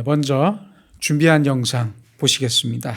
먼저 준비한 영상 보시겠습니다.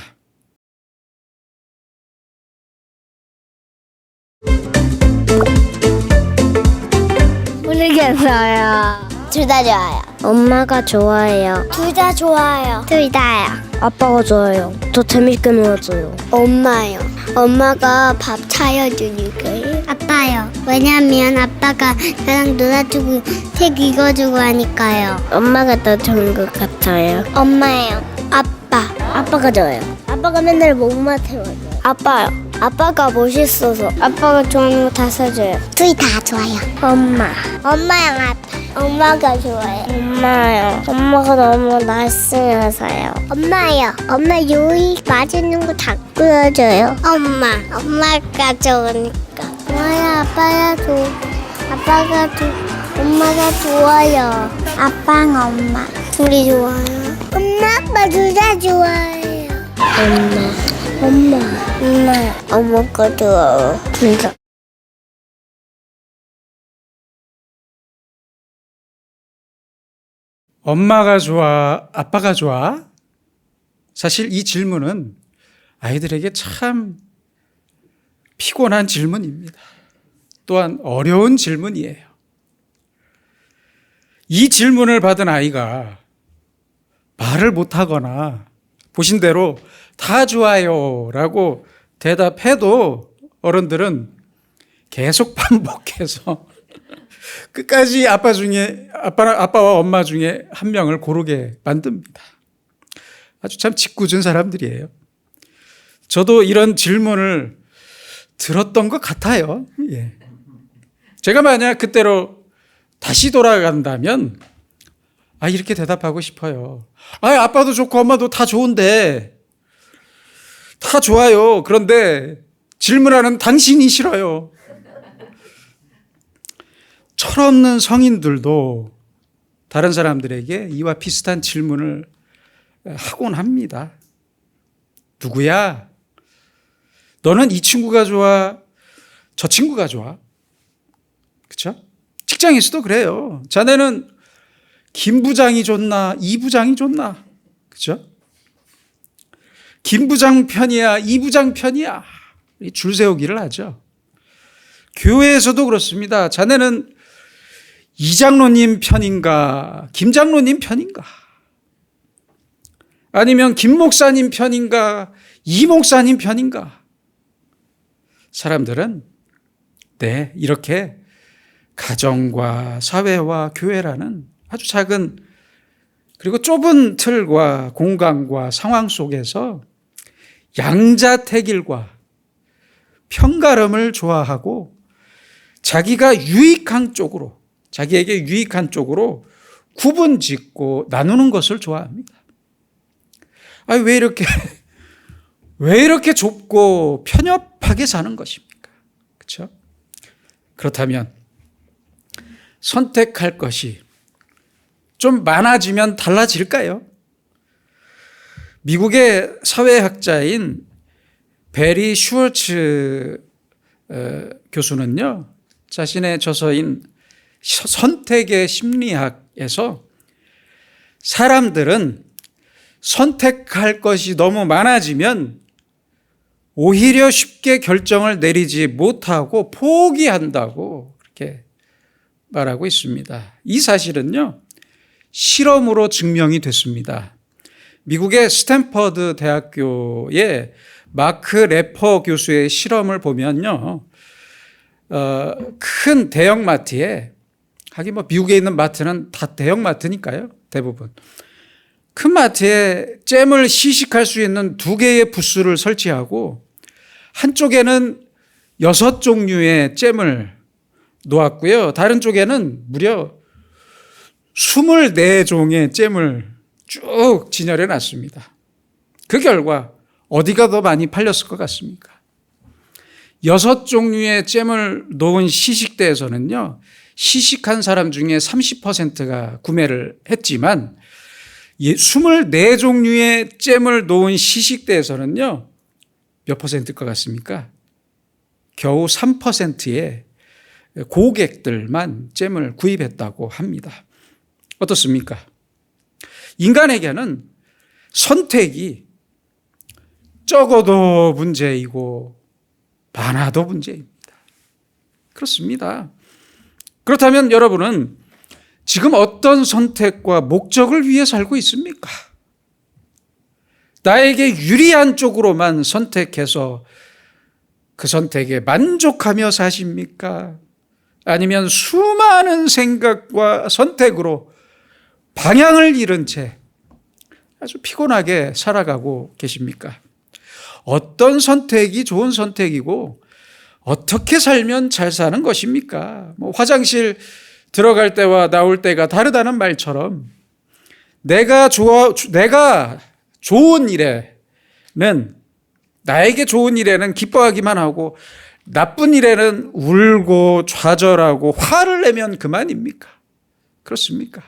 모르겠어요. 둘 다 좋아요. 엄마가 좋아해요. 둘 다 좋아요. 둘 다요. 아빠가 좋아해요. 더 재밌게 놀아줘요. 엄마요. 엄마가 밥 차려주니까요. 아빠요. 왜냐면 아빠가 나랑 놀아주고 책 읽어주고 하니까요. 엄마가 더 좋은 것 같아요. 엄마요. 아빠. 아빠가 좋아요. 아빠가 맨날 목만 태워줘요. 아빠요. 아빠가 멋있어서 아빠가 좋아하는 거 다 사줘요. 둘 다 좋아요. 엄마. 엄마랑 아빠. 엄마가 좋아요. 엄마요. 엄마가 너무 날씬해서요. 엄마요. 엄마 요리 맛있는 거 다 끓여줘요. 엄마. 엄마가 좋으니까. 엄마야, 아빠야, 아빠가 엄마가 좋아요. 아빠랑 엄마. 둘이 좋아요. 엄마, 아빠 둘 다 좋아해요. 엄마가 좋아요. 진짜. 엄마가 좋아, 아빠가 좋아? 사실 이 질문은 아이들에게 참 피곤한 질문입니다. 또한 어려운 질문이에요. 이 질문을 받은 아이가 말을 못하거나 보신 대로 다 좋아요 라고 대답해도 어른들은 계속 반복해서 끝까지 아빠와 엄마 중에 한 명을 고르게 만듭니다. 아주 참 짓궂은 사람들이에요. 저도 이런 질문을 들었던 것 같아요. 예. 제가 만약 그때로 다시 돌아간다면 이렇게 대답하고 싶어요. 아빠도 좋고 엄마도 다 좋은데 다 좋아요. 그런데 질문하는 당신이 싫어요. 철없는 성인들도 다른 사람들에게 이와 비슷한 질문을 하곤 합니다. 누구야? 너는 이 친구가 좋아? 저 친구가 좋아? 그렇죠? 직장에서도 그래요. 자네는 김 부장이 좋나? 이 부장이 좋나? 그렇죠? 김 부장 편이야? 이 부장 편이야? 줄 세우기를 하죠. 교회에서도 그렇습니다. 자네는 이 장로님 편인가? 김 장로님 편인가? 아니면 김 목사님 편인가? 이 목사님 편인가? 사람들은 이렇게 가정과 사회와 교회라는 아주 작은 그리고 좁은 틀과 공간과 상황 속에서 양자택일과 편가름을 좋아하고 자기에게 유익한 쪽으로 구분짓고 나누는 것을 좋아합니다. 왜 이렇게 좁고 편협하게 사는 것입니까? 그렇죠? 그렇다면 선택할 것이 좀 많아지면 달라질까요? 미국의 사회학자인 베리 슈월츠 교수는요, 자신의 저서인 선택의 심리학에서 사람들은 선택할 것이 너무 많아지면 오히려 쉽게 결정을 내리지 못하고 포기한다고 그렇게 말하고 있습니다. 이 사실은요, 실험으로 증명이 됐습니다. 미국의 스탠퍼드 대학교의 마크 레퍼 교수의 실험을 보면요, 큰 대형마트에, 하긴 미국에 있는 마트는 다 대형마트니까요, 대부분. 큰 마트에 잼을 시식할 수 있는 2개의 부스를 설치하고 한쪽에는 6종류의 잼을 놓았고요. 다른 쪽에는 무려 24종의 잼을 쭉 진열해 놨습니다. 그 결과 어디가 더 많이 팔렸을 것 같습니까? 6종류의 잼을 놓은 시식대에서는요, 시식한 사람 중에 30%가 구매를 했지만 24종류의 잼을 놓은 시식대에서는요, 몇 퍼센트일 것 같습니까? 겨우 3%의 고객들만 잼을 구입했다고 합니다. 어떻습니까? 인간에게는 선택이 적어도 문제이고 많아도 문제입니다. 그렇습니다. 그렇다면 여러분은 지금 어떤 선택과 목적을 위해 살고 있습니까? 나에게 유리한 쪽으로만 선택해서 그 선택에 만족하며 사십니까? 아니면 수많은 생각과 선택으로 방향을 잃은 채 아주 피곤하게 살아가고 계십니까? 어떤 선택이 좋은 선택이고 어떻게 살면 잘 사는 것입니까? 화장실 들어갈 때와 나올 때가 다르다는 말처럼 내가 좋은 일에는, 나에게 좋은 일에는 기뻐하기만 하고 나쁜 일에는 울고 좌절하고 화를 내면 그만입니까? 그렇습니까?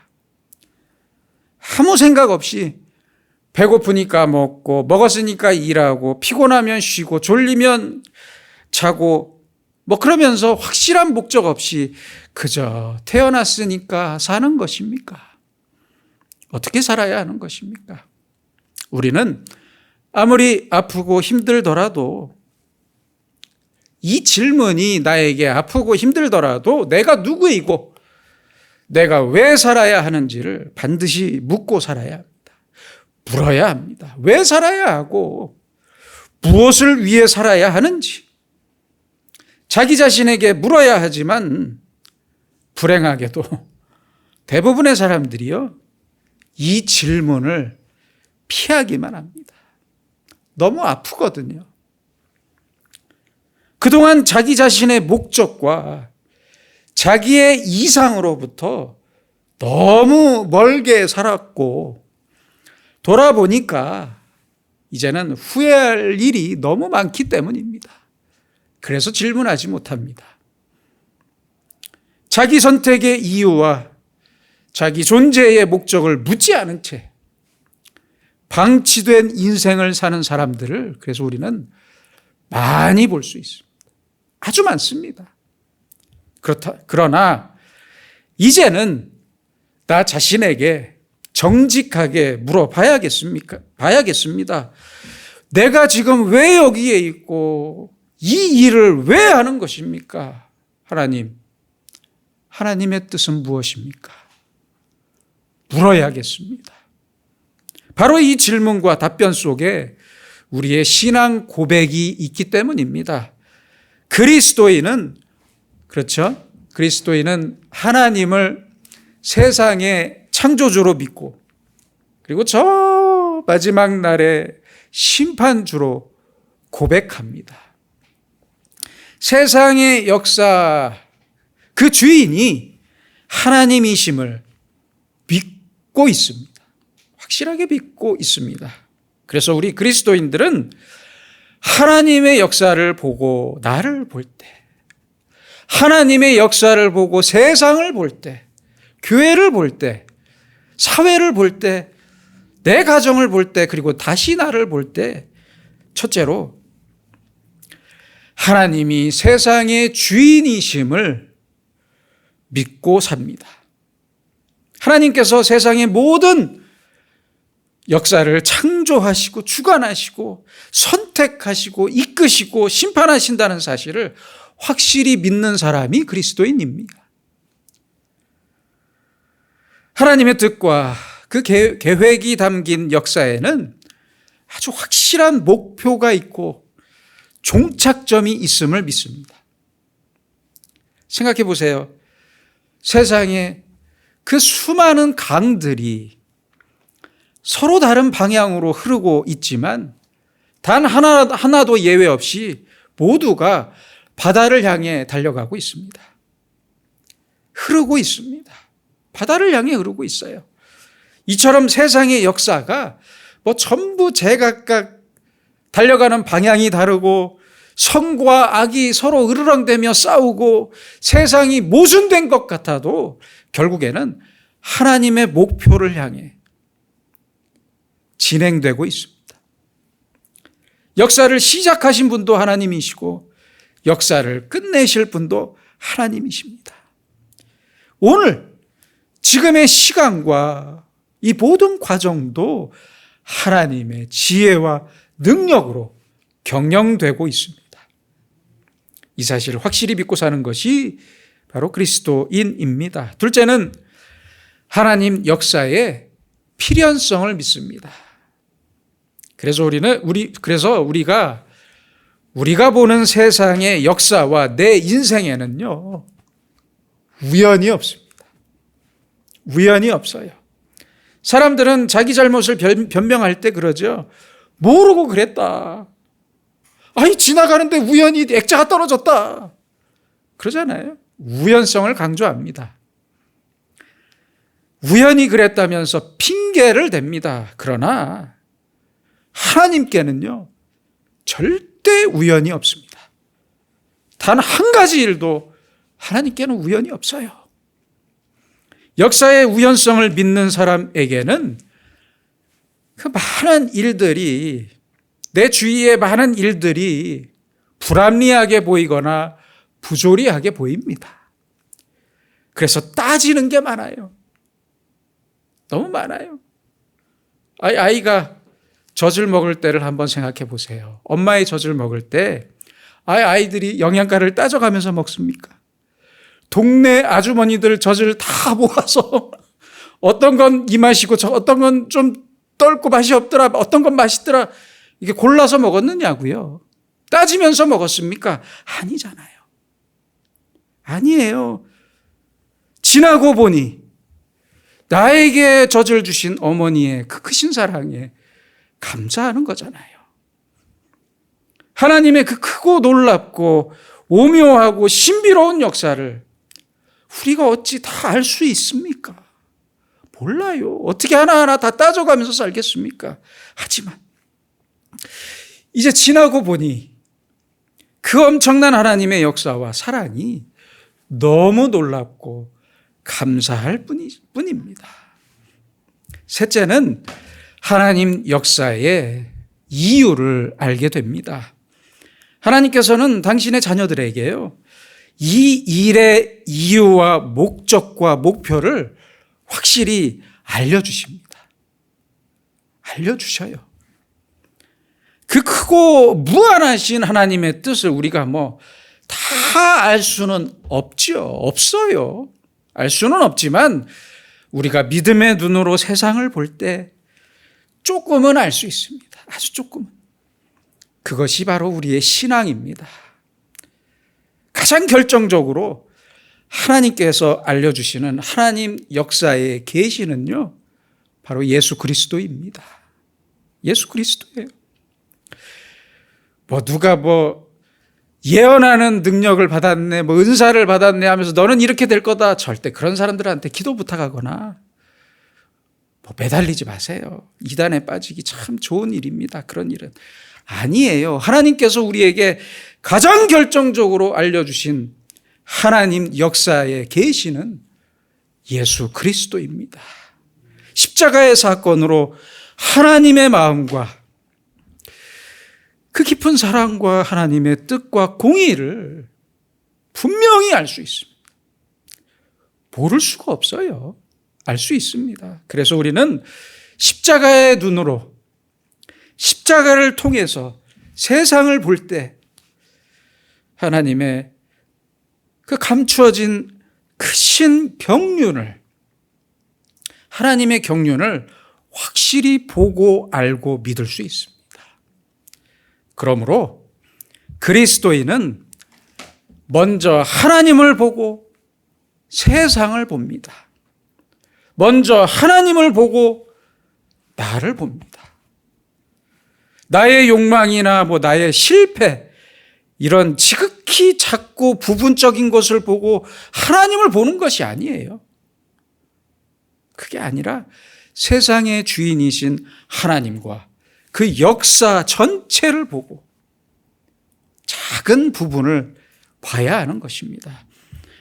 아무 생각 없이 배고프니까 먹고, 먹었으니까 일하고, 피곤하면 쉬고, 졸리면 자고, 그러면서 확실한 목적 없이 그저 태어났으니까 사는 것입니까? 어떻게 살아야 하는 것입니까? 우리는 아무리 아프고 힘들더라도, 이 질문이 나에게 아프고 힘들더라도 내가 누구이고 내가 왜 살아야 하는지를 반드시 묻고 살아야 합니다. 물어야 합니다. 왜 살아야 하고 무엇을 위해 살아야 하는지 자기 자신에게 물어야 하지만 불행하게도 대부분의 사람들이요, 이 질문을 피하기만 합니다. 너무 아프거든요. 그동안 자기 자신의 목적과 자기의 이상으로부터 너무 멀게 살았고 돌아보니까 이제는 후회할 일이 너무 많기 때문입니다. 그래서 질문하지 못합니다. 자기 선택의 이유와 자기 존재의 목적을 묻지 않은 채 방치된 인생을 사는 사람들을 그래서 우리는 많이 볼 수 있습니다. 아주 많습니다. 그러나 이제는 나 자신에게 정직하게 봐야겠습니다. 내가 지금 왜 여기에 있고 이 일을 왜 하는 것입니까? 하나님의 뜻은 무엇입니까? 물어야겠습니다. 바로 이 질문과 답변 속에 우리의 신앙 고백이 있기 때문입니다. 그리스도인은 하나님을 세상의 창조주로 믿고 그리고 저 마지막 날에 심판주로 고백합니다. 세상의 역사 그 주인이 하나님이심을 믿고 있습니다. 확실하게 믿고 있습니다. 그래서 우리 그리스도인들은 하나님의 역사를 보고 나를 볼 때, 하나님의 역사를 보고 세상을 볼 때, 교회를 볼 때, 사회를 볼 때, 내 가정을 볼 때, 그리고 다시 나를 볼 때, 첫째로 하나님이 세상의 주인이심을 믿고 삽니다. 하나님께서 세상의 모든 역사를 창조하시고 주관하시고 선택하시고 이끄시고 심판하신다는 사실을 확실히 믿는 사람이 그리스도인입니다. 하나님의 뜻과 그 계획이 담긴 역사에는 아주 확실한 목표가 있고 종착점이 있음을 믿습니다. 생각해 보세요. 세상에 그 수많은 강들이 서로 다른 방향으로 흐르고 있지만 단 하나도 예외 없이 모두가 바다를 향해 달려가고 있습니다. 흐르고 있습니다. 바다를 향해 흐르고 있어요. 이처럼 세상의 역사가 전부 제각각 달려가는 방향이 다르고 선과 악이 서로 으르렁대며 싸우고 세상이 모순된 것 같아도 결국에는 하나님의 목표를 향해 진행되고 있습니다. 역사를 시작하신 분도 하나님이시고 역사를 끝내실 분도 하나님이십니다. 오늘 지금의 시간과 이 모든 과정도 하나님의 지혜와 능력으로 경영되고 있습니다. 이 사실을 확실히 믿고 사는 것이 바로 그리스도인입니다. 둘째는 하나님 역사의 필연성을 믿습니다. 그래서 우리가 보는 세상의 역사와 내 인생에는요, 우연이 없습니다. 우연이 없어요. 사람들은 자기 잘못을 변명할 때 그러죠. 모르고 그랬다. 아니, 지나가는데 우연히 액자가 떨어졌다. 그러잖아요. 우연성을 강조합니다. 우연히 그랬다면서 핑계를 댑니다. 그러나 하나님께는요, 절대 우연이 없습니다. 단 한 가지 일도 하나님께는 우연이 없어요. 역사의 우연성을 믿는 사람에게는 그 많은 일들이, 내 주위의 많은 일들이 불합리하게 보이거나 부조리하게 보입니다. 그래서 따지는 게 많아요. 너무 많아요. 아이가 젖을 먹을 때를 한번 생각해 보세요. 엄마의 젖을 먹을 때 아이들이 영양가를 따져가면서 먹습니까? 동네 아주머니들 젖을 다 모아서 어떤 건 이 맛이고 어떤 건 좀 떫고 맛이 없더라, 어떤 건 맛있더라, 이게 골라서 먹었느냐고요. 따지면서 먹었습니까? 아니잖아요. 아니에요. 지나고 보니 나에게 젖을 주신 어머니의 그 크신 사랑에 감사하는 거잖아요. 하나님의 그 크고 놀랍고 오묘하고 신비로운 역사를 우리가 어찌 다 알 수 있습니까? 몰라요. 어떻게 하나하나 다 따져가면서 살겠습니까? 하지만 이제 지나고 보니 그 엄청난 하나님의 역사와 사랑이 너무 놀랍고 감사할 뿐입니다. 셋째는 하나님 역사의 이유를 알게 됩니다. 하나님께서는 당신의 자녀들에게요, 이 일의 이유와 목적과 목표를 확실히 알려주십니다. 알려주셔요. 그 크고 무한하신 하나님의 뜻을 우리가 다 알 수는 없어요. 알 수는 없지만 우리가 믿음의 눈으로 세상을 볼 때 조금은 알 수 있습니다. 아주 조금은. 그것이 바로 우리의 신앙입니다. 가장 결정적으로 하나님께서 알려주시는 하나님 역사의 계시는요, 바로 예수 그리스도입니다. 예수 그리스도예요. 누가 예언하는 능력을 받았네, 은사를 받았네 하면서 너는 이렇게 될 거다. 절대 그런 사람들한테 기도 부탁하거나 매달리지 마세요. 이단에 빠지기 참 좋은 일입니다. 그런 일은 아니에요. 하나님께서 우리에게 가장 결정적으로 알려주신 하나님 역사의 계시는 예수 그리스도입니다. 십자가의 사건으로 하나님의 마음과 그 깊은 사랑과 하나님의 뜻과 공의를 분명히 알 수 있습니다. 모를 수가 없어요. 알 수 있습니다. 그래서 우리는 십자가의 눈으로, 십자가를 통해서 세상을 볼 때 하나님의 그 감추어진 크신 경륜을, 하나님의 경륜을 확실히 보고 알고 믿을 수 있습니다. 그러므로 그리스도인은 먼저 하나님을 보고 세상을 봅니다. 먼저 하나님을 보고 나를 봅니다. 나의 욕망이나 나의 실패, 이런 지극히 작고 부분적인 것을 보고 하나님을 보는 것이 아니에요. 그게 아니라 세상의 주인이신 하나님과 그 역사 전체를 보고 작은 부분을 봐야 하는 것입니다.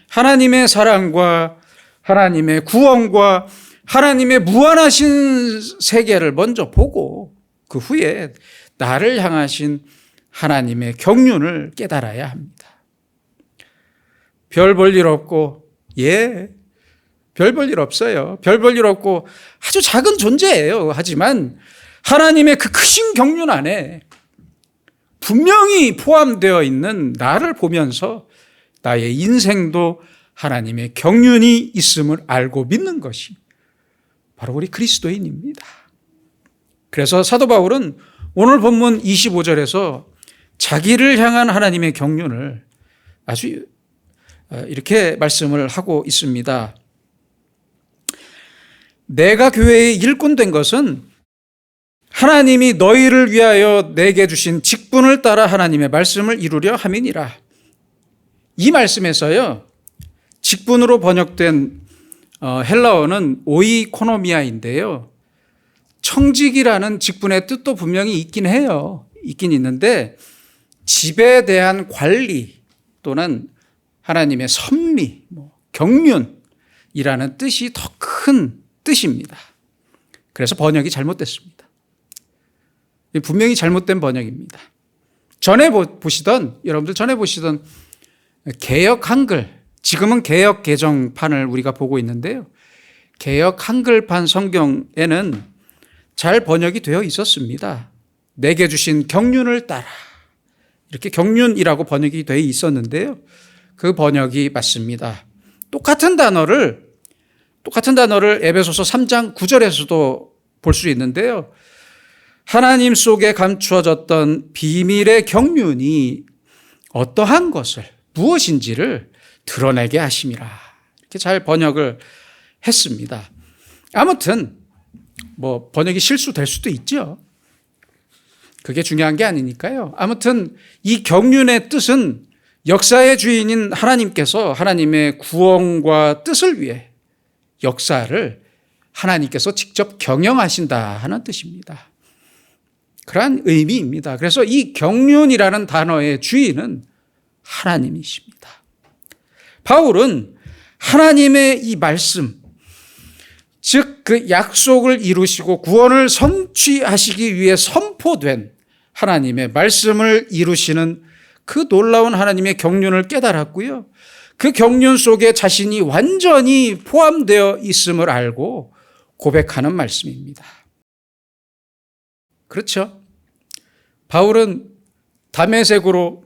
하나님의 사랑과 하나님의 구원과 하나님의 무한하신 세계를 먼저 보고 그 후에 나를 향하신 하나님의 경륜을 깨달아야 합니다. 별 볼 일 없고 별 볼 일 없어요. 별 볼 일 없고 아주 작은 존재예요. 하지만 하나님의 그 크신 경륜 안에 분명히 포함되어 있는 나를 보면서 나의 인생도 하나님의 경륜이 있음을 알고 믿는 것이 바로 우리 그리스도인입니다. 그래서 사도 바울은 오늘 본문 25절에서 자기를 향한 하나님의 경륜을 아주 이렇게 말씀을 하고 있습니다. 내가 교회의 일꾼 된 것은 하나님이 너희를 위하여 내게 주신 직분을 따라 하나님의 말씀을 이루려 함이니라. 이 말씀에서요, 직분으로 번역된 헬라어는 오이코노미아인데요. 청직이라는 직분의 뜻도 분명히 있긴 해요. 있긴 있는데 집에 대한 관리 또는 하나님의 섭리, 경륜이라는 뜻이 더 큰 뜻입니다. 그래서 번역이 잘못됐습니다. 분명히 잘못된 번역입니다. 여러분들 전에 보시던 개역 한글, 지금은 개역 개정판을 우리가 보고 있는데요. 개역 한글판 성경에는 잘 번역이 되어 있었습니다. 내게 주신 경륜을 따라, 이렇게 경륜이라고 번역이 되어 있었는데요. 그 번역이 맞습니다. 똑같은 단어를 에베소서 3장 9절에서도 볼 수 있는데요. 하나님 속에 감추어졌던 비밀의 경륜이 어떠한 것을, 무엇인지를 드러내게 하심이라. 이렇게 잘 번역을 했습니다. 아무튼 번역이 실수될 수도 있죠. 그게 중요한 게 아니니까요. 아무튼 이 경륜의 뜻은 역사의 주인인 하나님께서 하나님의 구원과 뜻을 위해 역사를 하나님께서 직접 경영하신다 하는 뜻입니다. 그러한 의미입니다. 그래서 이 경륜이라는 단어의 주인은 하나님이십니다. 바울은 하나님의 이 말씀, 즉 그 약속을 이루시고 구원을 성취하시기 위해 선포된 하나님의 말씀을 이루시는 그 놀라운 하나님의 경륜을 깨달았고요. 그 경륜 속에 자신이 완전히 포함되어 있음을 알고 고백하는 말씀입니다. 그렇죠? 바울은 다메섹으로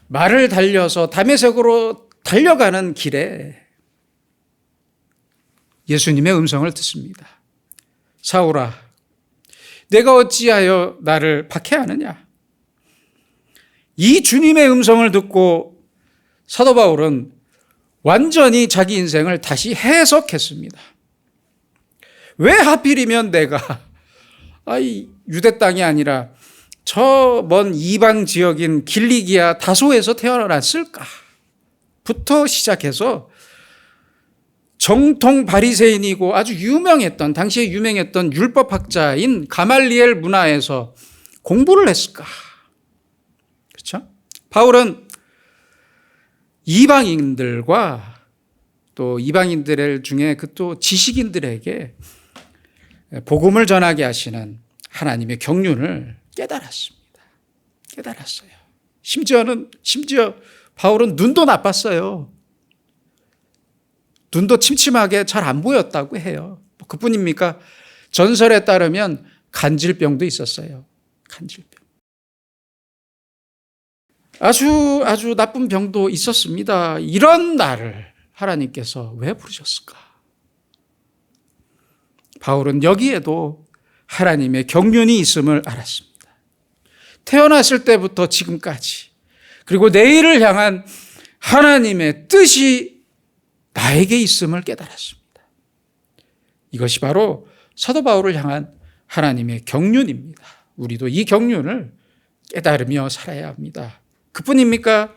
말을 달려서 다메섹으로 달려가는 길에 예수님의 음성을 듣습니다. 사울아, 내가 어찌하여 나를 박해하느냐? 이 주님의 음성을 듣고 사도 바울은 완전히 자기 인생을 다시 해석했습니다. 왜 하필이면 내가 유대 땅이 아니라 저 먼 이방 지역인 길리기아 다소에서 태어났을까? 부터 시작해서 정통 바리새인이고 아주 당시에 유명했던 율법학자인 가말리엘 문화에서 공부를 했을까? 그렇죠? 바울은 이방인들과 또 이방인들 중에 그 또 지식인들에게 복음을 전하게 하시는 하나님의 경륜을 깨달았어요. 심지어 바울은 눈도 나빴어요. 눈도 침침하게 잘 안 보였다고 해요. 그뿐입니까? 전설에 따르면 간질병도 있었어요. 간질병. 아주 나쁜 병도 있었습니다. 이런 나를 하나님께서 왜 부르셨을까? 바울은 여기에도 하나님의 경륜이 있음을 알았습니다. 태어났을 때부터 지금까지, 그리고 내일을 향한 하나님의 뜻이 나에게 있음을 깨달았습니다. 이것이 바로 사도 바울을 향한 하나님의 경륜입니다. 우리도 이 경륜을 깨달으며 살아야 합니다. 그뿐입니까?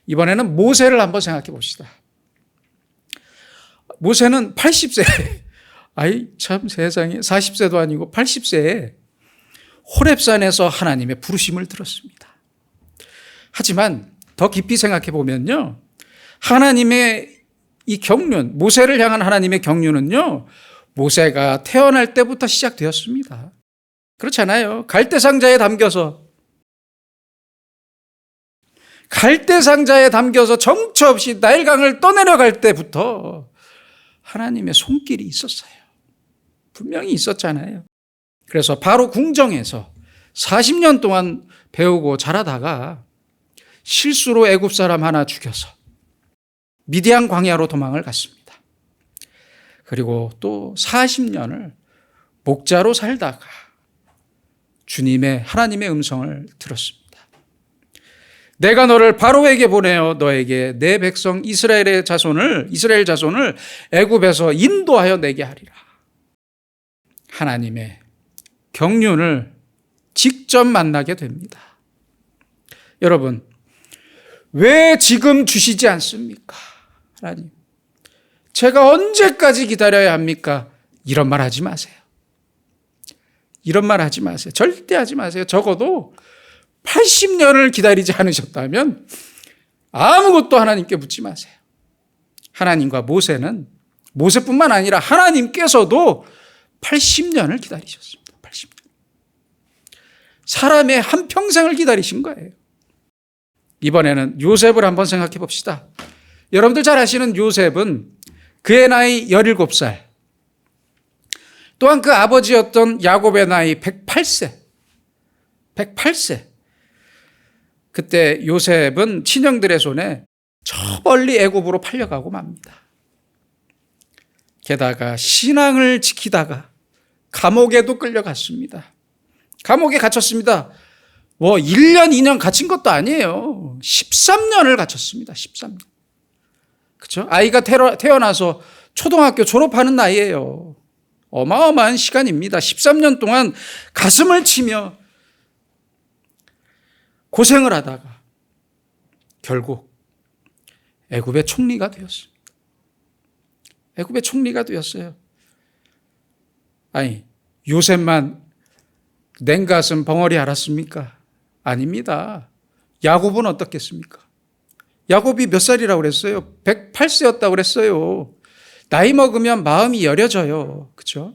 이번에는 모세를 한번 생각해 봅시다. 모세는 80세, 참 세상에 40세도 아니고 80세에 호렙산에서 하나님의 부르심을 들었습니다. 하지만 더 깊이 생각해 보면요, 하나님의 이 경륜, 모세를 향한 하나님의 경륜은요, 모세가 태어날 때부터 시작되었습니다. 그렇잖아요. 갈대상자에 담겨서 정처 없이 나일강을 떠내려갈 때부터 하나님의 손길이 있었어요. 분명히 있었잖아요. 그래서 바로 궁정에서 40년 동안 배우고 자라다가 실수로 애굽 사람 하나 죽여서 미디안 광야로 도망을 갔습니다. 그리고 또 40년을 목자로 살다가 하나님의 음성을 들었습니다. 내가 너를 바로에게 보내어 너에게 내 백성 이스라엘 자손을 애굽에서 인도하여 내게 하리라. 하나님의 경륜을 직접 만나게 됩니다. 여러분, 왜 지금 주시지 않습니까? 하나님, 제가 언제까지 기다려야 합니까? 이런 말 하지 마세요. 이런 말 하지 마세요. 절대 하지 마세요. 적어도 80년을 기다리지 않으셨다면 아무것도 하나님께 묻지 마세요. 하나님과 모세뿐만 아니라 하나님께서도 80년을 기다리셨습니다. 80년. 사람의 한평생을 기다리신 거예요. 이번에는 요셉을 한번 생각해 봅시다. 여러분들 잘 아시는 요셉은 그의 나이 17살, 또한 그 아버지였던 야곱의 나이 108세. 그때 요셉은 친형들의 손에 저 멀리 애굽으로 팔려가고 맙니다. 게다가 신앙을 지키다가 감옥에도 끌려갔습니다. 감옥에 갇혔습니다. 1년, 2년 갇힌 것도 아니에요. 13년을 갇혔습니다. 13년. 그렇죠? 아이가 태어나서 초등학교 졸업하는 나이예요. 어마어마한 시간입니다. 13년 동안 가슴을 치며 고생을 하다가 결국 애굽의 총리가 되었습니다. 애굽의 총리가 되었어요. 아니, 요셉만 냉가슴 벙어리 알았습니까? 아닙니다. 야곱은 어떻겠습니까? 야곱이 몇 살이라고 그랬어요? 108세였다고 그랬어요. 나이 먹으면 마음이 여려져요. 그렇죠?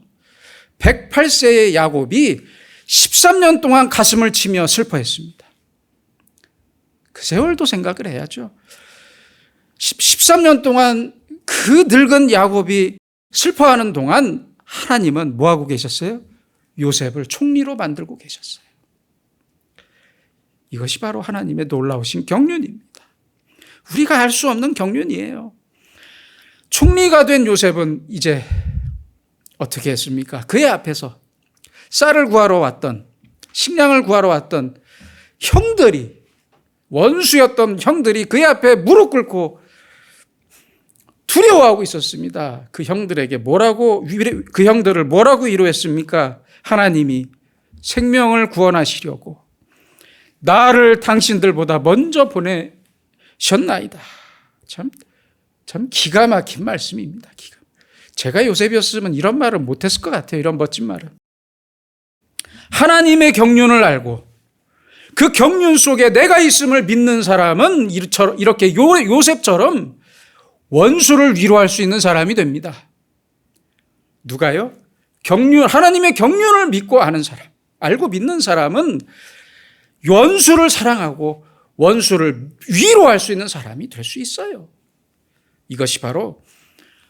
108세의 야곱이 13년 동안 가슴을 치며 슬퍼했습니다. 그 세월도 생각을 해야죠. 13년 동안 그 늙은 야곱이 슬퍼하는 동안 하나님은 뭐하고 계셨어요? 요셉을 총리로 만들고 계셨어요. 이것이 바로 하나님의 놀라우신 경륜입니다. 우리가 알 수 없는 경륜이에요. 총리가 된 요셉은 이제 어떻게 했습니까? 그의 앞에서 쌀을 구하러 왔던, 식량을 구하러 왔던 형들이, 원수였던 형들이 그의 앞에 무릎 꿇고 두려워하고 있었습니다. 그 형들을 뭐라고 위로했습니까? 하나님이 생명을 구원하시려고 나를 당신들보다 먼저 보내셨나이다. 참 기가 막힌 말씀입니다. 제가 요셉이었으면 이런 말을 못했을 것 같아요. 이런 멋진 말을. 하나님의 경륜을 알고 그 경륜 속에 내가 있음을 믿는 사람은 이렇게 요셉처럼 원수를 위로할 수 있는 사람이 됩니다. 누가요? 하나님의 경륜을 믿고 아는 사람, 알고 믿는 사람은 원수를 사랑하고 원수를 위로할 수 있는 사람이 될 수 있어요. 이것이 바로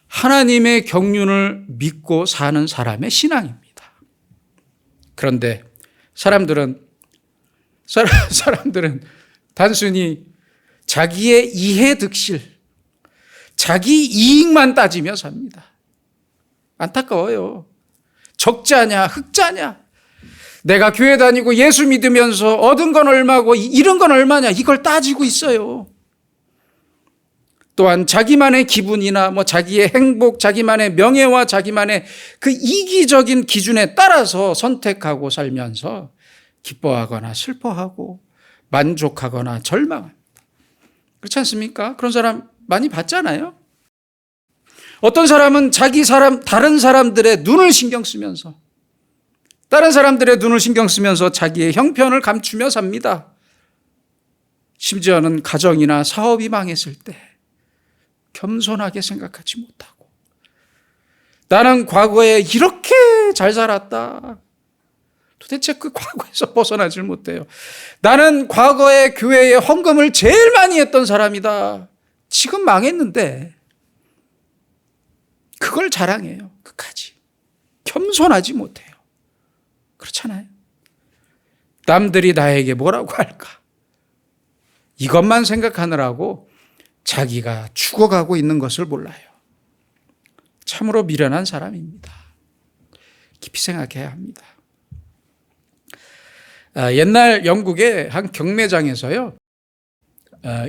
하나님의 경륜을 믿고 사는 사람의 신앙입니다. 그런데 사람들은 단순히 자기의 이해득실, 자기 이익만 따지며 삽니다. 안타까워요. 적자냐 흑자냐, 내가 교회 다니고 예수 믿으면서 얻은 건 얼마고 잃은 건 얼마냐, 이걸 따지고 있어요. 또한 자기만의 기분이나 자기의 행복, 자기만의 명예와 자기만의 그 이기적인 기준에 따라서 선택하고 살면서 기뻐하거나 슬퍼하고 만족하거나 절망합니다. 그렇지 않습니까? 그런 사람 많이 봤잖아요. 어떤 사람은 다른 사람들의 눈을 신경 쓰면서 자기의 형편을 감추며 삽니다. 심지어는 가정이나 사업이 망했을 때 겸손하게 생각하지 못하고, 나는 과거에 이렇게 잘 살았다. 도대체 그 과거에서 벗어나질 못해요. 나는 과거에 교회에 헌금을 제일 많이 했던 사람이다. 지금 망했는데 그걸 자랑해요. 끝까지. 겸손하지 못해요. 그렇잖아요. 남들이 나에게 뭐라고 할까? 이것만 생각하느라고 자기가 죽어가고 있는 것을 몰라요. 참으로 미련한 사람입니다. 깊이 생각해야 합니다. 옛날 영국의 한 경매장에서요.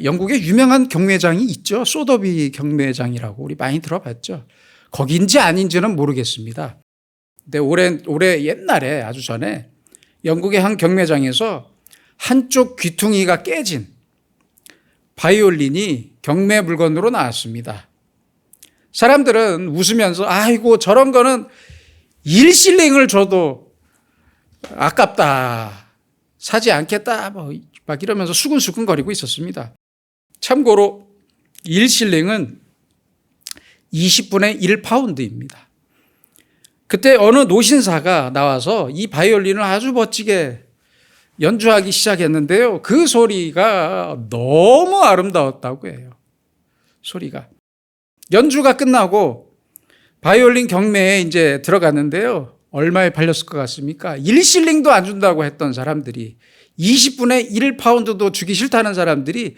영국에 유명한 경매장이 있죠. 소더비 경매장이라고 우리 많이 들어봤죠. 거기인지 아닌지는 모르겠습니다. 근데 올해 옛날에 아주 전에 영국의 한 경매장에서 한쪽 귀퉁이가 깨진 바이올린이 경매 물건으로 나왔습니다. 사람들은 웃으면서 아이고 저런 거는 1실링을 줘도 아깝다. 사지 않겠다. 막 이러면서 수근수근거리고 있었습니다. 참고로 1실링은 20분의 1파운드입니다. 그때 어느 노신사가 나와서 이 바이올린을 아주 멋지게 연주하기 시작했는데요. 그 소리가 너무 아름다웠다고 해요. 소리가. 연주가 끝나고 바이올린 경매에 이제 들어갔는데요. 얼마에 팔렸을 것 같습니까? 1실링도 안 준다고 했던 사람들이 20분의 1파운드도 주기 싫다는 사람들이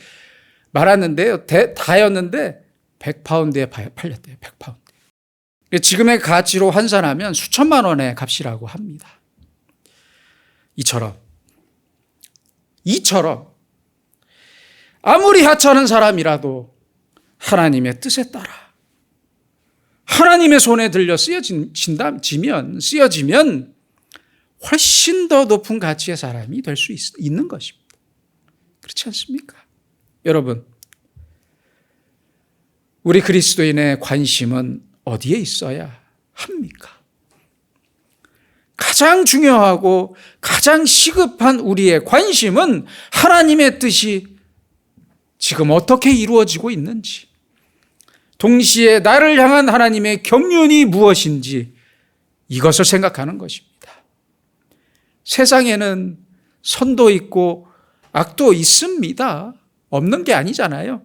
많았는데요. 다였는데 100파운드에 팔렸대요. 100파운드. 지금의 가치로 환산하면 수천만 원의 값이라고 합니다. 이처럼 아무리 하찮은 사람이라도 하나님의 뜻에 따라 하나님의 손에 들려 쓰여지면 훨씬 더 높은 가치의 사람이 될 수 있는 것입니다. 그렇지 않습니까? 여러분, 우리 그리스도인의 관심은 어디에 있어야 합니까? 가장 중요하고 가장 시급한 우리의 관심은 하나님의 뜻이 지금 어떻게 이루어지고 있는지, 동시에 나를 향한 하나님의 경륜이 무엇인지 이것을 생각하는 것입니다. 세상에는 선도 있고 악도 있습니다. 없는 게 아니잖아요.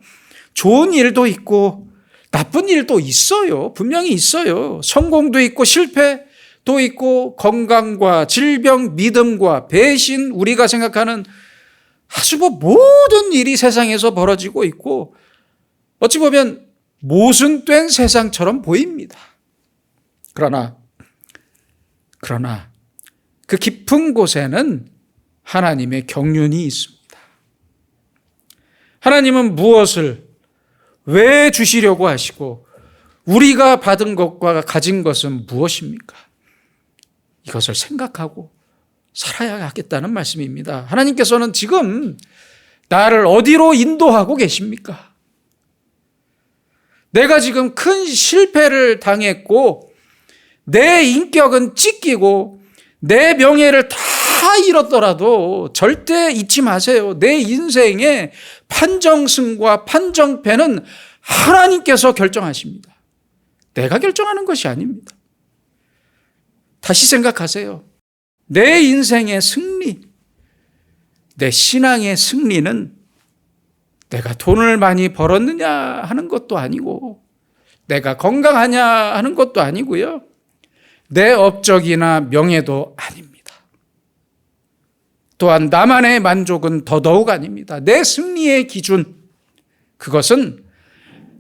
좋은 일도 있고 나쁜 일도 있어요. 분명히 있어요. 성공도 있고 실패도 있고 건강과 질병, 믿음과 배신, 우리가 생각하는 아주 모든 일이 세상에서 벌어지고 있고 어찌 보면 모순된 세상처럼 보입니다. 그러나 그 깊은 곳에는 하나님의 경륜이 있습니다. 하나님은 무엇을 왜 주시려고 하시고 우리가 받은 것과 가진 것은 무엇입니까? 이것을 생각하고 살아야 하겠다는 말씀입니다. 하나님께서는 지금 나를 어디로 인도하고 계십니까? 내가 지금 큰 실패를 당했고 내 인격은 찢기고 내 명예를 다 잃었더라도 절대 잊지 마세요. 내 인생의 판정승과 판정패는 하나님께서 결정하십니다. 내가 결정하는 것이 아닙니다. 다시 생각하세요. 내 인생의 승리, 내 신앙의 승리는 내가 돈을 많이 벌었느냐 하는 것도 아니고 내가 건강하냐 하는 것도 아니고요. 내 업적이나 명예도 아닙니다. 또한 나만의 만족은 더더욱 아닙니다. 내 승리의 기준, 그것은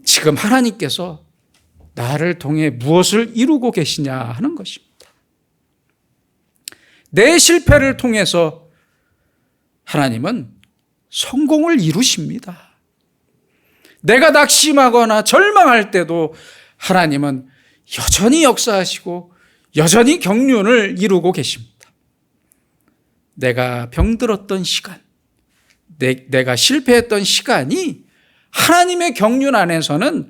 지금 하나님께서 나를 통해 무엇을 이루고 계시냐 하는 것입니다. 내 실패를 통해서 하나님은 성공을 이루십니다. 내가 낙심하거나 절망할 때도 하나님은 여전히 역사하시고 여전히 경륜을 이루고 계십니다. 내가 병들었던 시간, 내가 실패했던 시간이 하나님의 경륜 안에서는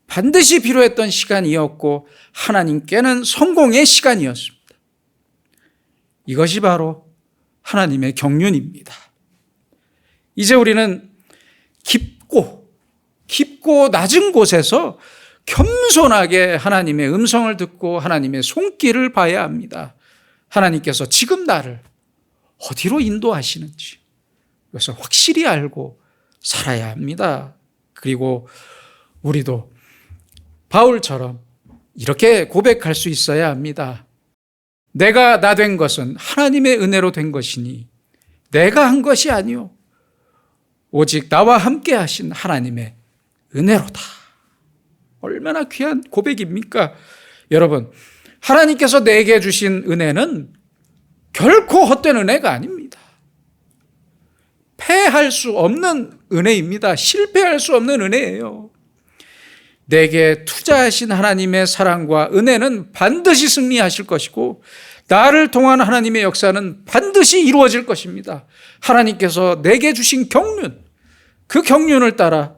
반드시 필요했던 시간이었고 하나님께는 성공의 시간이었습니다. 이것이 바로 하나님의 경륜입니다. 이제 우리는 깊고 낮은 곳에서 겸손하게 하나님의 음성을 듣고 하나님의 손길을 봐야 합니다. 하나님께서 지금 나를 어디로 인도하시는지 이것을 확실히 알고 살아야 합니다. 그리고 우리도 바울처럼 이렇게 고백할 수 있어야 합니다. 내가 나 된 것은 하나님의 은혜로 된 것이니 내가 한 것이 아니요 오직 나와 함께 하신 하나님의 은혜로다. 얼마나 귀한 고백입니까? 여러분, 하나님께서 내게 주신 은혜는 결코 헛된 은혜가 아닙니다. 패할 수 없는 은혜입니다. 실패할 수 없는 은혜예요. 내게 투자하신 하나님의 사랑과 은혜는 반드시 승리하실 것이고 나를 통한 하나님의 역사는 반드시 이루어질 것입니다. 하나님께서 내게 주신 경륜, 그 경륜을 따라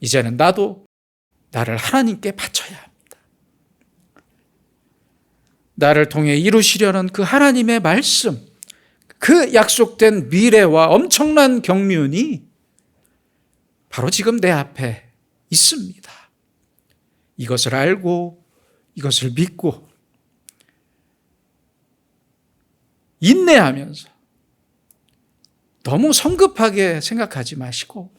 이제는 나도 나를 하나님께 바쳐야 합니다. 나를 통해 이루시려는 그 하나님의 말씀, 그 약속된 미래와 엄청난 경륜이 바로 지금 내 앞에 있습니다. 이것을 알고 이것을 믿고 인내하면서 너무 성급하게 생각하지 마시고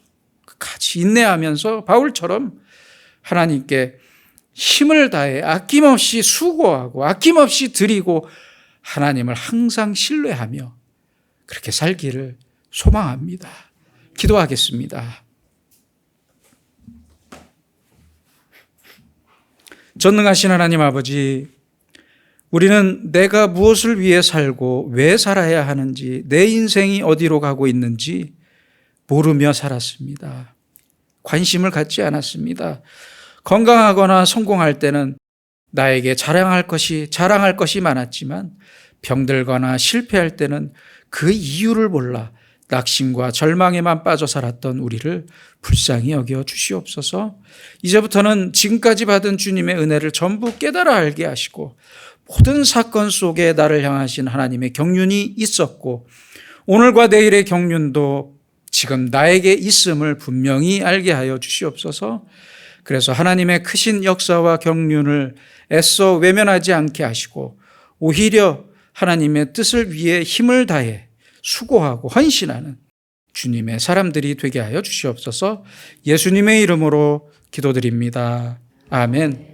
같이 인내하면서 바울처럼 하나님께 힘을 다해 아낌없이 수고하고 아낌없이 드리고 하나님을 항상 신뢰하며 그렇게 살기를 소망합니다. 기도하겠습니다. 전능하신 하나님 아버지, 우리는 내가 무엇을 위해 살고 왜 살아야 하는지, 내 인생이 어디로 가고 있는지 모르며 살았습니다. 관심을 갖지 않았습니다. 건강하거나 성공할 때는 나에게 자랑할 것이 많았지만 병들거나 실패할 때는 그 이유를 몰라 낙심과 절망에만 빠져 살았던 우리를 불쌍히 여겨 주시옵소서. 이제부터는 지금까지 받은 주님의 은혜를 전부 깨달아 알게 하시고 모든 사건 속에 나를 향하신 하나님의 경륜이 있었고 오늘과 내일의 경륜도 지금 나에게 있음을 분명히 알게 하여 주시옵소서. 그래서 하나님의 크신 역사와 경륜을 애써 외면하지 않게 하시고 오히려 하나님의 뜻을 위해 힘을 다해 수고하고 헌신하는 주님의 사람들이 되게 하여 주시옵소서. 예수님의 이름으로 기도드립니다. 아멘.